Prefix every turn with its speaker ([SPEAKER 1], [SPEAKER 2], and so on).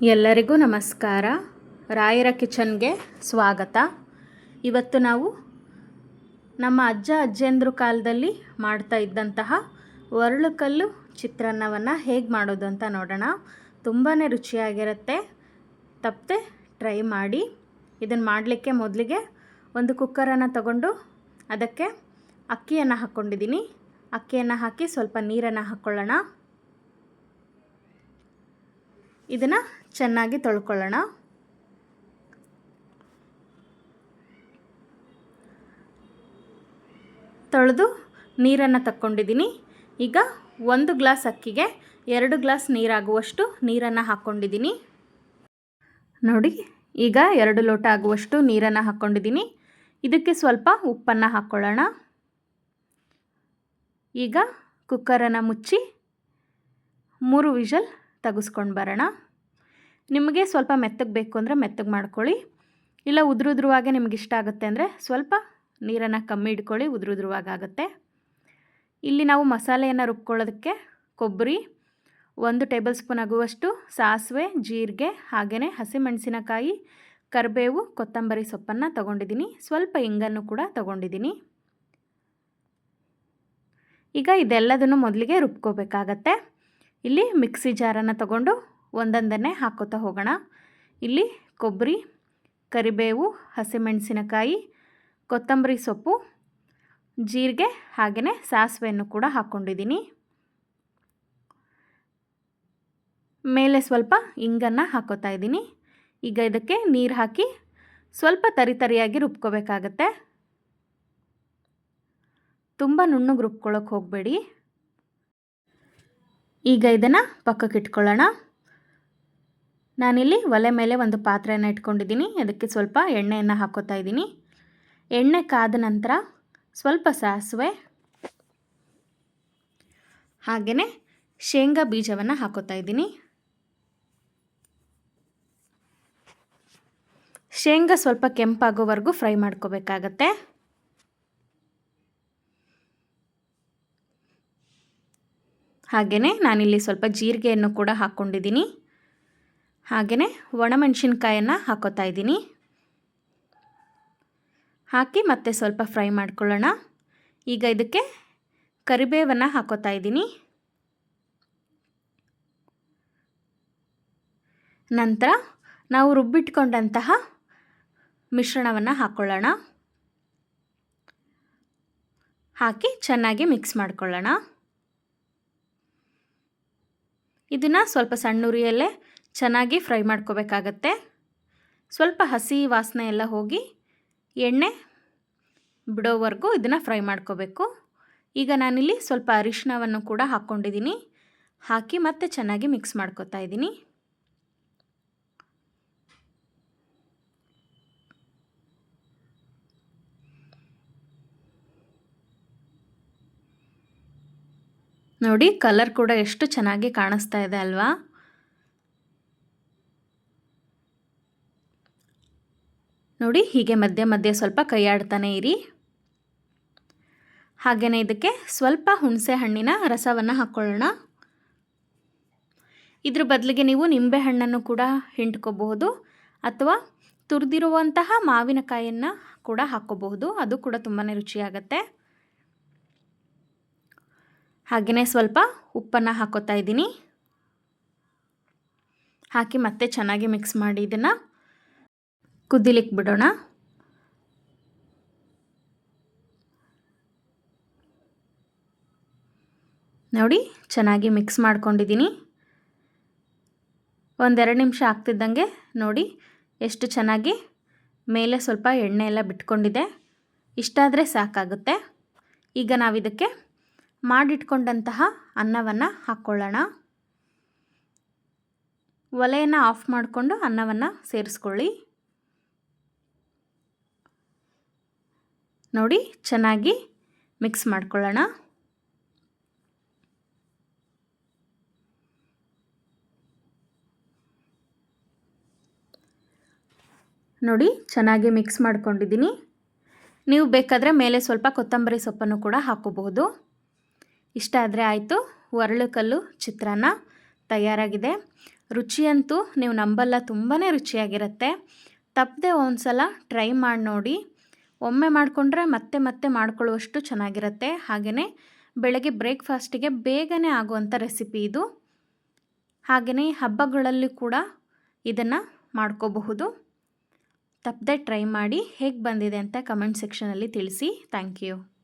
[SPEAKER 1] ಎಲ್ಲರಿಗೂ ನಮಸ್ಕಾರ. ರಾಯರ ಕಿಚನ್ಗೆ ಸ್ವಾಗತ. ಇವತ್ತು ನಾವು ನಮ್ಮ ಅಜ್ಜ ಅಜ್ಜಿಯಂದ್ರ ಕಾಲದಲ್ಲಿ ಮಾಡ್ತಾ ಇದ್ದಂತಹ ಒರಳುಕಲ್ಲು ಚಿತ್ರಾನ್ನವನ್ನು ಹೇಗೆ ಮಾಡೋದು ಅಂತ ನೋಡೋಣ. ತುಂಬಾ ರುಚಿಯಾಗಿರುತ್ತೆ. ತಪ್ಪದೆ ಟ್ರೈ ಮಾಡಿ. ಇದನ್ನು ಮಾಡಲಿಕ್ಕೆ ಮೊದಲಿಗೆ ಒಂದು ಕುಕ್ಕರನ್ನು ತಗೊಂಡು ಅದಕ್ಕೆ ಅಕ್ಕಿಯನ್ನು ಹಾಕ್ಕೊಂಡಿದ್ದೀನಿ. ಅಕ್ಕಿಯನ್ನು ಹಾಕಿ ಸ್ವಲ್ಪ ನೀರನ್ನು ಹಾಕ್ಕೊಳ್ಳೋಣ. ಇದನ್ನು ಚೆನ್ನಾಗಿ ತೊಳ್ಕೊಳ್ಳೋಣ. ತೊಳೆದು ನೀರನ್ನು ತಕ್ಕೊಂಡಿದ್ದೀನಿ. ಈಗ 1 ಗ್ಲಾಸ್ ಅಕ್ಕಿಗೆ 2 ಗ್ಲಾಸ್ ನೀರಾಗುವಷ್ಟು ನೀರನ್ನು ಹಾಕ್ಕೊಂಡಿದ್ದೀನಿ. ನೋಡಿ, ಈಗ 2 ಲೋಟ ಆಗುವಷ್ಟು ನೀರನ್ನು ಹಾಕ್ಕೊಂಡಿದ್ದೀನಿ. ಇದಕ್ಕೆ ಸ್ವಲ್ಪ ಉಪ್ಪನ್ನು ಹಾಕ್ಕೊಳ್ಳೋಣ. ಈಗ ಕುಕ್ಕರನ್ನು ಮುಚ್ಚಿ 3 ವಿಷಲ್ ತೆಗೆಸ್ಕೊಂಡು ಬರೋಣ. ನಿಮಗೆ ಸ್ವಲ್ಪ ಮೆತ್ತಗೆ ಬೇಕು ಅಂದರೆ ಮೆತ್ತಗೆ ಮಾಡ್ಕೊಳ್ಳಿ. ಇಲ್ಲ ಉದುರುದ್ರವಾಗೆ ನಿಮ್ಗೆ ಇಷ್ಟ ಆಗುತ್ತೆ ಅಂದರೆ ಸ್ವಲ್ಪ ನೀರನ್ನು ಕಮ್ಮಿ ಇಟ್ಕೊಳ್ಳಿ, ಉದುರುದ್ರವಾಗುತ್ತೆ. ಇಲ್ಲಿ ನಾವು ಮಸಾಲೆಯನ್ನು ರುಬ್ಕೊಳ್ಳೋದಕ್ಕೆ ಕೊಬ್ಬರಿ 1 ಟೇಬಲ್ ಸ್ಪೂನ್ ಆಗುವಷ್ಟು, ಸಾಸಿವೆ, ಜೀರಿಗೆ, ಹಾಗೆಯೇ ಹಸಿಮೆಣಸಿನಕಾಯಿ, ಕರಿಬೇವು, ಕೊತ್ತಂಬರಿ ಸೊಪ್ಪನ್ನು ತೊಗೊಂಡಿದ್ದೀನಿ. ಸ್ವಲ್ಪ ಇಂಗನ್ನು ಕೂಡ ತೊಗೊಂಡಿದ್ದೀನಿ. ಈಗ ಇದೆಲ್ಲದನ್ನು ಮೊದಲಿಗೆ ರುಬ್ಕೋಬೇಕಾಗತ್ತೆ. ಇಲ್ಲಿ ಮಿಕ್ಸಿ ಜಾರನ್ನು ತಗೊಂಡು ಒಂದೊಂದನ್ನೇ ಹಾಕೋತಾ ಹೋಗೋಣ. ಇಲ್ಲಿ ಕೊಬ್ಬರಿ, ಕರಿಬೇವು, ಹಸಿಮೆಣಸಿನಕಾಯಿ, ಕೊತ್ತಂಬರಿ ಸೊಪ್ಪು, ಜೀರಿಗೆ, ಹಾಗೆಯೇ ಸಾಸಿವೆಯನ್ನು ಕೂಡ ಹಾಕ್ಕೊಂಡಿದ್ದೀನಿ. ಮೇಲೆ ಸ್ವಲ್ಪ ಇಂಗನ್ನು ಹಾಕೋತಾ ಇದ್ದೀನಿ. ಈಗ ಇದಕ್ಕೆ ನೀರು ಹಾಕಿ ಸ್ವಲ್ಪ ತರಿಯಾಗಿ ರುಬ್ಕೋಬೇಕಾಗತ್ತೆ. ತುಂಬ ನುಣ್ಣಗೆ ರುಬ್ಕೊಳ್ಳೋಕೆ ಹೋಗಬೇಡಿ. ಈಗ ಇದನ್ನು ಪಕ್ಕಕ್ಕೆ ಇಟ್ಕೊಳ್ಳೋಣ. ನಾನಿಲ್ಲಿ ಒಲೆ ಮೇಲೆ ಒಂದು ಪಾತ್ರೆಯನ್ನು ಇಟ್ಕೊಂಡಿದ್ದೀನಿ. ಅದಕ್ಕೆ ಸ್ವಲ್ಪ ಎಣ್ಣೆಯನ್ನು ಹಾಕೋತಾ ಇದ್ದೀನಿ. ಎಣ್ಣೆ ಕಾದ ನಂತರ ಸ್ವಲ್ಪ ಸಾಸಿವೆ, ಹಾಗೆಯೇ ಶೇಂಗಾ ಬೀಜವನ್ನು ಹಾಕೋತಾ ಇದ್ದೀನಿ. ಶೇಂಗಾ ಸ್ವಲ್ಪ ಕೆಂಪಾಗೋವರೆಗೂ ಫ್ರೈ ಮಾಡ್ಕೋಬೇಕಾಗತ್ತೆ. ಹಾಗೆಯೇ ನಾನಿಲ್ಲಿ ಸ್ವಲ್ಪ ಜೀರಿಗೆಯನ್ನು ಕೂಡ ಹಾಕ್ಕೊಂಡಿದ್ದೀನಿ. ಹಾಗೆಯೇ ಒಣಮೆಣಸಿನ್ಕಾಯನ್ನು ಹಾಕೋತಾ ಇದ್ದೀನಿ. ಹಾಕಿ ಮತ್ತೆ ಸ್ವಲ್ಪ ಫ್ರೈ ಮಾಡ್ಕೊಳ್ಳೋಣ. ಈಗ ಇದಕ್ಕೆ ಕರಿಬೇವನ್ನು ಹಾಕೋತಾ ಇದ್ದೀನಿ. ನಂತರ ನಾವು ರುಬ್ಬಿಟ್ಕೊಂಡಂತಹ ಮಿಶ್ರಣವನ್ನು ಹಾಕ್ಕೊಳ್ಳೋಣ. ಹಾಕಿ ಚೆನ್ನಾಗಿ ಮಿಕ್ಸ್ ಮಾಡ್ಕೊಳ್ಳೋಣ. ಇದನ್ನು ಸ್ವಲ್ಪ ಸಣ್ಣ ಉರಿಯಲ್ಲೇ ಚೆನ್ನಾಗಿ ಫ್ರೈ ಮಾಡ್ಕೋಬೇಕಾಗತ್ತೆ. ಸ್ವಲ್ಪ ಹಸಿ ವಾಸನೆ ಎಲ್ಲ ಹೋಗಿ ಎಣ್ಣೆ ಬಿಡೋವರೆಗೂ ಇದನ್ನು ಫ್ರೈ ಮಾಡ್ಕೋಬೇಕು. ಈಗ ನಾನಿಲ್ಲಿ ಸ್ವಲ್ಪ ಅರಿಶಿಣವನ್ನು ಕೂಡ ಹಾಕ್ಕೊಂಡಿದ್ದೀನಿ. ಹಾಕಿ ಮತ್ತೆ ಚೆನ್ನಾಗಿ ಮಿಕ್ಸ್ ಮಾಡ್ಕೋತಾ ಇದ್ದೀನಿ. ನೋಡಿ, ಕಲರ್ ಕೂಡ ಎಷ್ಟು ಚೆನ್ನಾಗಿ ಕಾಣಿಸ್ತಾ ಇದೆ ಅಲ್ವಾ? ನೋಡಿ, ಹೀಗೆ ಮಧ್ಯೆ ಮಧ್ಯೆ ಸ್ವಲ್ಪ ಕೈ ಆಡ್ತಾನೆ ಇರಿ. ಹಾಗೆಯೇ ಇದಕ್ಕೆ ಸ್ವಲ್ಪ ಹುಣಸೆ ಹಣ್ಣಿನ ರಸವನ್ನು ಹಾಕ್ಕೊಳ್ಳೋಣ. ಇದ್ರ ಬದಲಿಗೆ ನೀವು ನಿಂಬೆ ಹಣ್ಣನ್ನು ಕೂಡ ಹಿಂಡ್ಕೋಬಹುದು, ಅಥವಾ ತುರಿದಿರುವಂತಹ ಮಾವಿನಕಾಯಿಯನ್ನು ಕೂಡ ಹಾಕ್ಕೋಬಹುದು. ಅದು ಕೂಡ ತುಂಬಾ ರುಚಿಯಾಗತ್ತೆ. ಹಾಗೆಯೇ ಸ್ವಲ್ಪ ಉಪ್ಪನ್ನು ಹಾಕೋತಾ ಇದ್ದೀನಿ. ಹಾಕಿ ಮತ್ತೆ ಚೆನ್ನಾಗಿ ಮಿಕ್ಸ್ ಮಾಡಿ ಇದನ್ನು ಕುದಿಲಿಕ್ಕೆ ಬಿಡೋಣ. ನೋಡಿ, ಚೆನ್ನಾಗಿ ಮಿಕ್ಸ್ ಮಾಡ್ಕೊಂಡಿದ್ದೀನಿ. 1-2 ನಿಮಿಷ ಆಗ್ತಿದ್ದಂಗೆ ನೋಡಿ ಎಷ್ಟು ಚೆನ್ನಾಗಿ ಮೇಲೆ ಸ್ವಲ್ಪ ಎಣ್ಣೆ ಎಲ್ಲ ಬಿಟ್ಕೊಂಡಿದೆ. ಇಷ್ಟಾದರೆ ಸಾಕಾಗುತ್ತೆ. ಈಗ ನಾವಿದಕ್ಕೆ ಮಾಡಿಟ್ಕೊಂಡಂತಹ ಅನ್ನವನ್ನು ಹಾಕ್ಕೊಳ್ಳೋಣ. ಒಲೆಯನ್ನು ಆಫ್ ಮಾಡಿಕೊಂಡು ಅನ್ನವನ್ನು ಸೇರಿಸ್ಕೊಳ್ಳಿ. ನೋಡಿ, ಚೆನ್ನಾಗಿ ಮಿಕ್ಸ್ ಮಾಡ್ಕೊಳ್ಳೋಣ. ನೋಡಿ, ಚೆನ್ನಾಗಿ ಮಿಕ್ಸ್ ಮಾಡ್ಕೊಂಡಿದ್ದೀನಿ. ನೀವು ಬೇಕಾದರೆ ಮೇಲೆ ಸ್ವಲ್ಪ ಕೊತ್ತಂಬರಿ ಸೊಪ್ಪನ್ನು ಕೂಡ ಹಾಕೋಬಹುದು. ಇಷ್ಟ ಆದರೆ ಆಯಿತು. ಒರಳುಕಲ್ಲು ಚಿತ್ರಾನ್ನ ತಯಾರಾಗಿದೆ. ರುಚಿಯಂತೂ ನೀವು ನಂಬಲ್ಲ, ತುಂಬಾ ರುಚಿಯಾಗಿರುತ್ತೆ. ತಪ್ಪದೆ ಒಂದು ಸಲ ಟ್ರೈ ಮಾಡಿ ನೋಡಿ. ಒಮ್ಮೆ ಮಾಡಿಕೊಂಡ್ರೆ ಮತ್ತೆ ಮತ್ತೆ ಮಾಡ್ಕೊಳ್ಳುವಷ್ಟು ಚೆನ್ನಾಗಿರುತ್ತೆ. ಹಾಗೆಯೇ ಬೆಳಗ್ಗೆ ಬ್ರೇಕ್ಫಾಸ್ಟಿಗೆ ಬೇಗನೆ ಆಗುವಂಥ ರೆಸಿಪಿ ಇದು. ಹಾಗೆಯೇ ಹಬ್ಬಗಳಲ್ಲಿ ಕೂಡ ಇದನ್ನು ಮಾಡ್ಕೋಬಹುದು. ತಪ್ಪದೆ ಟ್ರೈ ಮಾಡಿ. ಹೇಗೆ ಬಂದಿದೆ ಅಂತ ಕಮೆಂಟ್ ಸೆಕ್ಷನಲ್ಲಿ ತಿಳಿಸಿ. Thank you.